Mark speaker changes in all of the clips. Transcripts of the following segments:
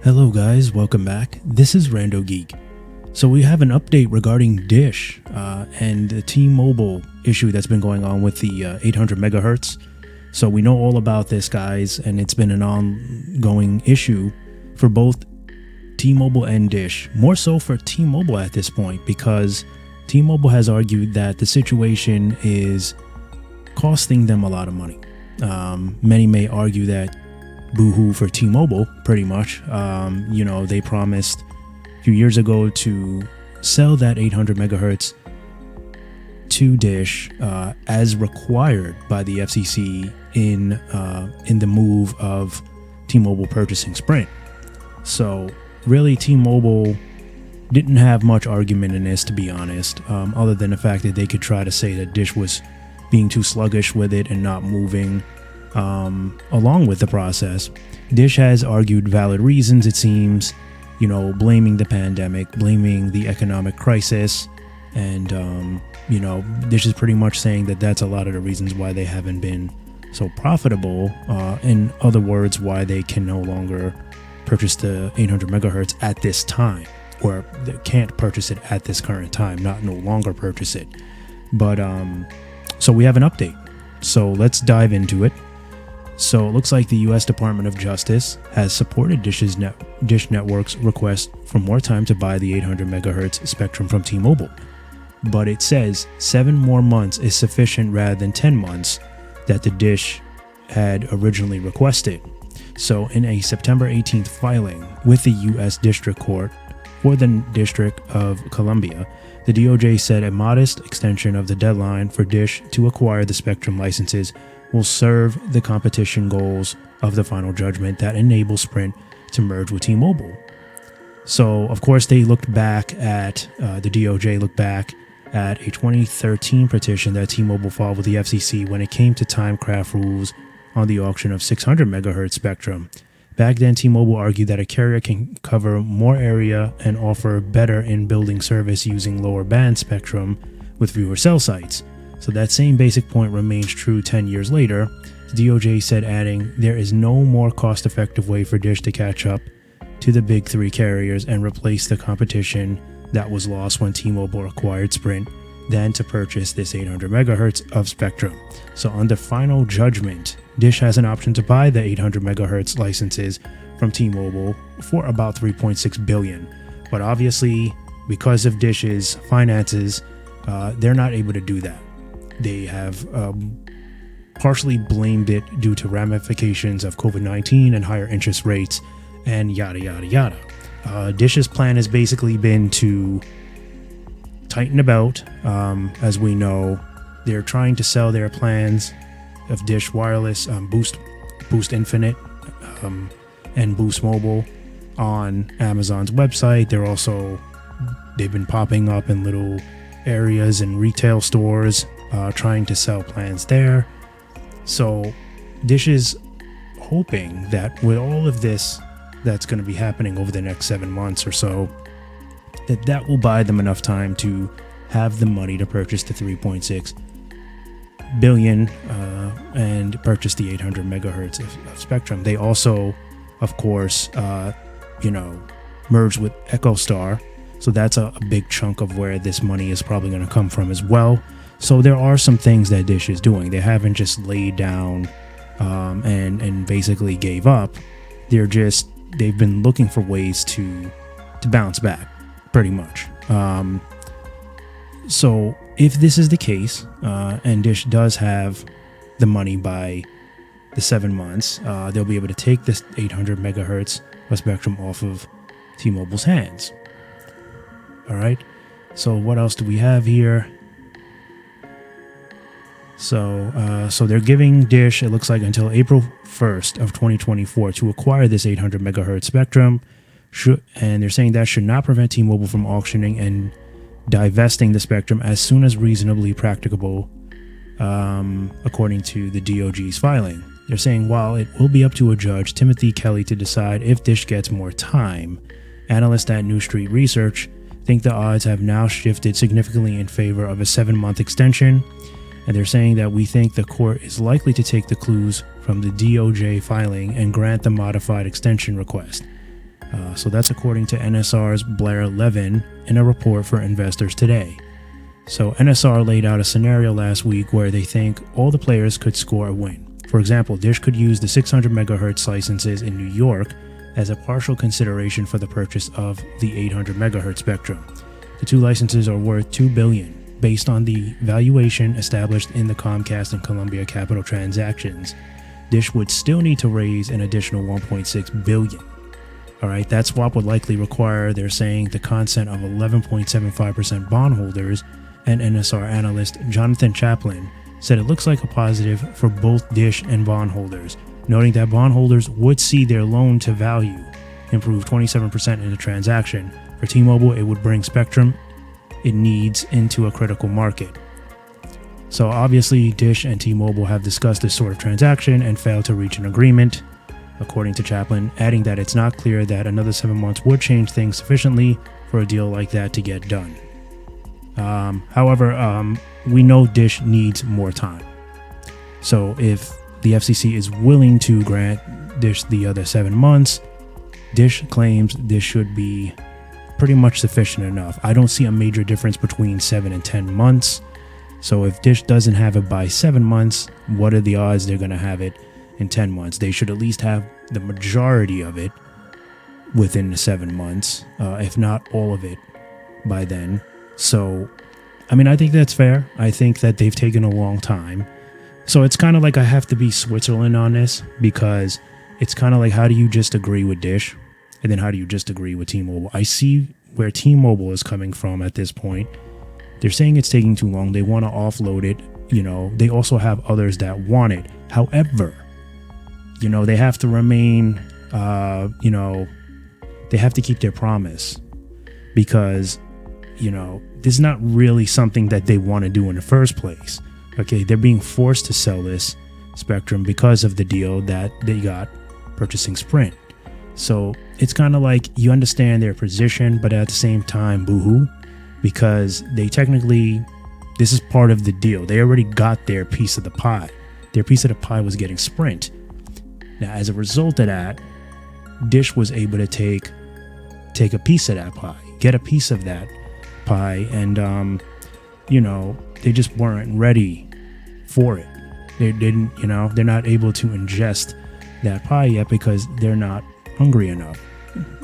Speaker 1: Hello guys, welcome back. This is RandoGEEK. So we have an update regarding Dish and the T-Mobile issue that's been going on with the 800 megahertz. So we know all about this, guys, and it's been an ongoing issue for both T-Mobile and Dish. More so for T-Mobile at this point, because T-Mobile has argued that the situation is costing them a lot of money. Many may argue that boohoo for T-Mobile, pretty much. They promised a few years ago to sell that 800 megahertz to Dish as required by the FCC in the move of T-Mobile purchasing Sprint. So really, T-Mobile didn't have much argument in this, to be honest, other than the fact that they could try to say that Dish was being too sluggish with it and not moving along with the process. Dish has argued valid reasons, it seems, blaming the pandemic, blaming the economic crisis, and Dish is pretty much saying that that's a lot of the reasons why they haven't been so profitable. In other words, why they can no longer purchase the 800 megahertz at this time, or they can't purchase it at this current time, not no longer purchase it. But so we have an update. So let's dive into it. So it looks like the U.S. Department of Justice has supported Dish Network's request for more time to buy the 800 megahertz spectrum from T-Mobile. But it says 7 more months is sufficient rather than 10 months that the Dish had originally requested. So in a September 18th filing with the U.S. District Court for the District of Columbia, the DOJ said a modest extension of the deadline for Dish to acquire the spectrum licenses will serve the competition goals of the final judgment that enables Sprint to merge with T-Mobile. So, of course, they looked back at, the DOJ looked back at a 2013 petition that T-Mobile filed with the FCC when it came to timecraft rules on the auction of 600 megahertz spectrum. Back then, T-Mobile argued that a carrier can cover more area and offer better in-building service using lower band spectrum with fewer cell sites. So that same basic point remains true 10 years later, the DOJ said, adding, there is no more cost-effective way for Dish to catch up to the big three carriers and replace the competition that was lost when T-Mobile acquired Sprint than to purchase this 800 megahertz of spectrum. So under final judgment, Dish has an option to buy the 800 megahertz licenses from T-Mobile for about $3.6 billion. But obviously, because of Dish's finances, they're not able to do that. They have partially blamed it due to ramifications of COVID-19 and higher interest rates and yada, yada, yada. Dish's plan has basically been to tighten the belt. As we know, they're trying to sell their plans of Dish Wireless, Boost Infinite, and Boost Mobile on Amazon's website. They've been popping up in little areas and retail stores, trying to sell plans there. So Dish is hoping that with all of this that's going to be happening over the next 7 months or so, that will buy them enough time to have the money to purchase the 3.6 billion and purchase the 800 megahertz of spectrum. They also, of course, merged with EchoStar. So that's a big chunk of where this money is probably going to come from as well. So there are some things that Dish is doing. They haven't just laid down and basically gave up. They've been looking for ways to bounce back, pretty much. So if this is the case, and Dish does have the money by the 7 months, they'll be able to take this 800 megahertz of spectrum off of T-Mobile's hands. All right. So what else do we have here? So they're giving Dish, it looks like, until April 1st of 2024 to acquire this 800 megahertz spectrum. And they're saying that should not prevent T-Mobile from auctioning and divesting the spectrum as soon as reasonably practicable, according to the DOJ's filing. They're saying while it will be up to a judge, Timothy Kelly, to decide if Dish gets more time, analysts at New Street Research think the odds have now shifted significantly in favor of a 7-month extension. And they're saying that we think the court is likely to take the clues from the DOJ filing and grant the modified extension request. So that's according to NSR's Blair Levin in a report for investors today. So NSR laid out a scenario last week where they think all the players could score a win. For example, Dish could use the 600 megahertz licenses in New York as a partial consideration for the purchase of the 800 megahertz spectrum. The two licenses are worth $2 billion based on the valuation established in the Comcast and Columbia Capital transactions. Dish would still need to raise an additional $1.6 billion. All right, that swap would likely require, they're saying, the consent of 11.75% bondholders, and NSR analyst Jonathan Chaplin said it looks like a positive for both Dish and bondholders, noting that bondholders would see their loan to value improve 27% in the transaction. For T-Mobile, it would bring spectrum it needs into a critical market. So obviously, Dish and T-Mobile have discussed this sort of transaction and failed to reach an agreement, according to Chaplin, adding that it's not clear that another 7 months would change things sufficiently for a deal like that to get done. However, we know Dish needs more time. So if the FCC is willing to grant Dish the other 7 months, Dish claims this should be pretty much sufficient enough. I don't see a major difference between 7 and 10 months. So if Dish doesn't have it by 7 months, what are the odds they're going to have it in 10 months? They should at least have the majority of it within the 7 months, if not all of it by then. So, I mean, I think that's fair. I think that they've taken a long time. So it's kind of like I have to be Switzerland on this, because it's kind of like, how do you just agree with Dish? And then how do you just agree with T-Mobile? I see where T-Mobile is coming from at this point. They're saying it's taking too long. They want to offload it. You know, they also have others that want it. However, you know, they have to remain, they have to keep their promise, because, you know, this is not really something that they want to do in the first place. Okay, they're being forced to sell this spectrum because of the deal that they got purchasing Sprint. So it's kind of like, you understand their position, but at the same time, boo-hoo, because they technically, this is part of the deal. They already got their piece of the pie. Their piece of the pie was getting Sprint. Now, as a result of that, Dish was able to take a piece of that pie, get a piece of that pie, and they just weren't ready for it. They didn't, they're not able to ingest that pie yet because they're not hungry enough,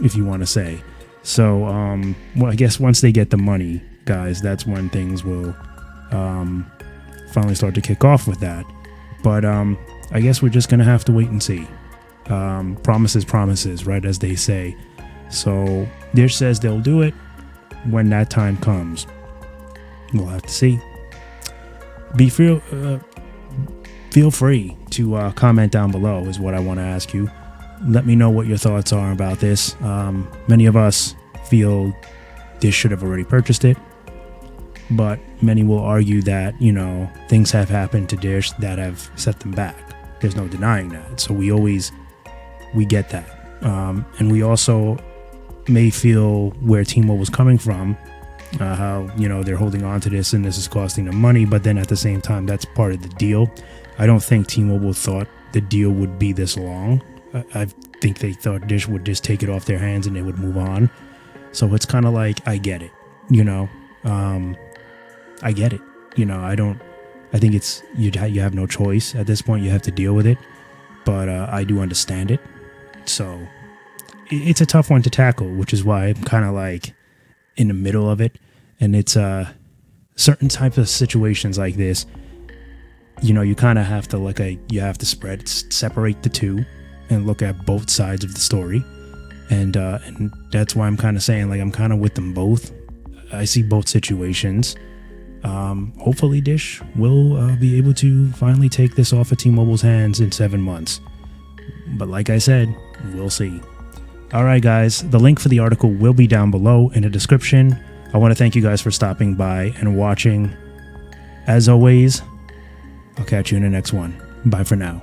Speaker 1: if you want to say. So, I guess once they get the money, guys, that's when things will finally start to kick off with that. But I guess we're just gonna have to wait and see. Promises, right, as they say. So Dish says they'll do it when that time comes. We'll have to see. Feel free to comment down below is what I want to ask you. Let me know what your thoughts are about this. Many of us feel Dish should have already purchased it, but many will argue that, things have happened to Dish that have set them back. There's no denying that. So we get that. And we also may feel where T-Mobile was coming from, how, they're holding on to this and this is costing them money, but then at the same time, that's part of the deal. I don't think T-Mobile thought the deal would be this long. I think they thought Dish would just take it off their hands and they would move on. So it's kind of like, I get it, I get it. I think it's, you have no choice at this point. You have to deal with it, but I do understand it. So it's a tough one to tackle, which is why I'm kind of like in the middle of it. And it's certain types of situations like this, you kind of have to you have to separate the two and look at both sides of the story. And that's why I'm kind of saying, I'm kind of with them both. I see both situations. Hopefully Dish will be able to finally take this off of T-Mobile's hands in 7 months. But like I said, we'll see. All right, guys, the link for the article will be down below in the description. I want to thank you guys for stopping by and watching. As always, I'll catch you in the next one. Bye for now.